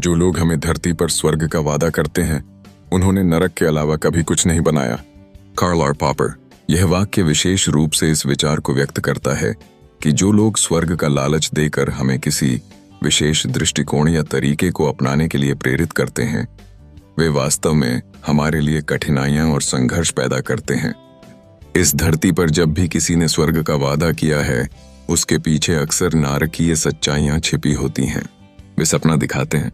जो लोग हमें धरती पर स्वर्ग का वादा करते हैं, उन्होंने नरक के अलावा कभी कुछ नहीं बनाया। Karl R Popper. यह वाक्य विशेष रूप से इस विचार को व्यक्त करता है कि जो लोग स्वर्ग का लालच देकर हमें किसी विशेष दृष्टिकोण या तरीके को अपनाने के लिए प्रेरित करते हैं, वे वास्तव में हमारे लिए कठिनाइयां और संघर्ष पैदा करते हैं। इस धरती पर जब भी किसी ने स्वर्ग का वादा किया है, उसके पीछे अक्सर नारकीय सच्चाइयां छिपी होती हैं। वे सपना दिखाते हैं,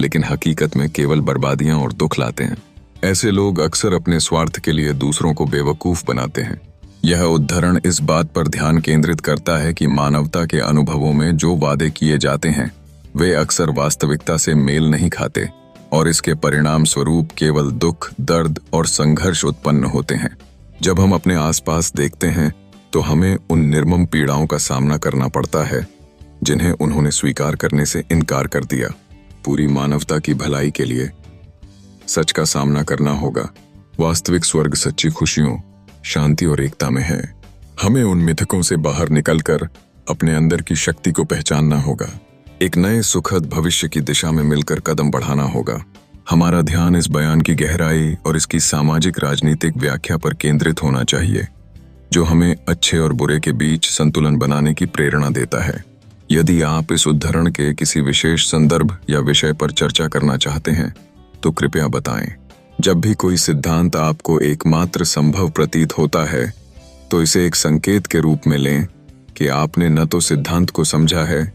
लेकिन हकीकत में केवल बर्बादियां और दुख लाते हैं। ऐसे लोग अक्सर अपने स्वार्थ के लिए दूसरों को बेवकूफ बनाते हैं। यह उद्धरण इस बात पर ध्यान केंद्रित करता है कि मानवता के अनुभवों में जो वादे किए जाते हैं, वे अक्सर वास्तविकता से मेल नहीं खाते और इसके परिणाम स्वरूप केवल दुख, दर्द और संघर्ष उत्पन्न होते हैं। जब हम अपने आसपास देखते हैं तो हमें उन निर्मम पीड़ाओं का सामना करना पड़ता है जिन्हें उन्होंने स्वीकार करने से इनकार कर दिया। पूरी मानवता की भलाई के लिए सच का सामना करना होगा। वास्तविक स्वर्ग सच्ची खुशियों, शांति और एकता में है। हमें उन मिथकों से बाहर निकलकर अपने अंदर की शक्ति को पहचानना होगा। एक नए सुखद भविष्य की दिशा में मिलकर कदम बढ़ाना होगा। हमारा ध्यान इस बयान की गहराई और इसकी सामाजिक राजनीतिक व्याख्या पर केंद्रित होना चाहिए, जो हमें अच्छे और बुरे के बीच संतुलन बनाने की प्रेरणा देता है। यदि आप इस उद्धरण के किसी विशेष संदर्भ या विषय पर चर्चा करना चाहते हैं, तो कृपया बताएं। जब भी कोई सिद्धांत आपको एकमात्र संभव प्रतीत होता है, तो इसे एक संकेत के रूप में लें कि आपने न तो सिद्धांत को समझा है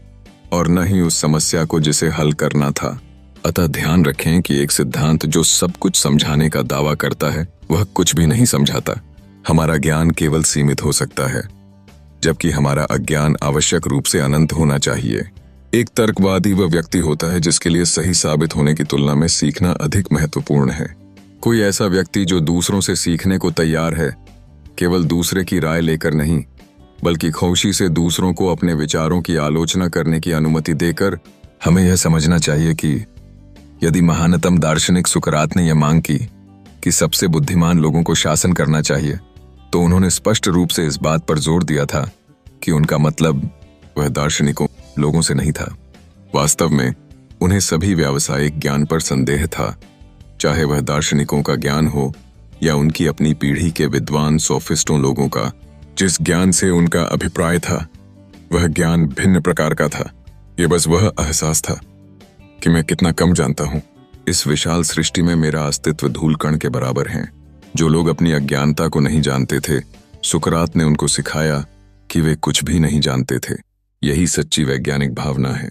और न ही उस समस्या को जिसे हल करना था। अतः ध्यान रखें कि एक सिद्धांत जो सब कुछ समझाने का दावा करता है, वह कुछ भी नहीं समझाता। हमारा ज्ञान केवल सीमित हो सकता है, जबकि हमारा अज्ञान आवश्यक रूप से अनंत होना चाहिए। एक तर्कवादी वह व्यक्ति होता है जिसके लिए सही साबित होने की तुलना में सीखना अधिक महत्वपूर्ण है। कोई ऐसा व्यक्ति जो दूसरों से सीखने को तैयार है, केवल दूसरे की राय लेकर नहीं, बल्कि खामोशी से दूसरों को अपने विचारों की आलोचना करने की अनुमति देकर। हमें यह समझना चाहिए कि यदि महानतम दार्शनिक सुकरात ने यह मांग की कि सबसे बुद्धिमान लोगों को शासन करना चाहिए, तो उन्होंने स्पष्ट रूप से इस बात पर जोर दिया था कि उनका मतलब वह दार्शनिकों लोगों से नहीं था। वास्तव में उन्हें सभी व्यावसायिक ज्ञान पर संदेह था, चाहे वह दार्शनिकों का ज्ञान हो या उनकी अपनी पीढ़ी के विद्वान सोफिस्टों लोगों का। जिस ज्ञान से उनका अभिप्राय था, वह ज्ञान भिन्न प्रकार का था। ये बस वह एहसास था कि मैं कितना कम जानता हूँ। इस विशाल सृष्टि में मेरा अस्तित्व धूल कण के बराबर है। जो लोग अपनी अज्ञानता को नहीं जानते थे, सुकरात ने उनको सिखाया कि वे कुछ भी नहीं जानते थे। यही सच्ची वैज्ञानिक भावना है।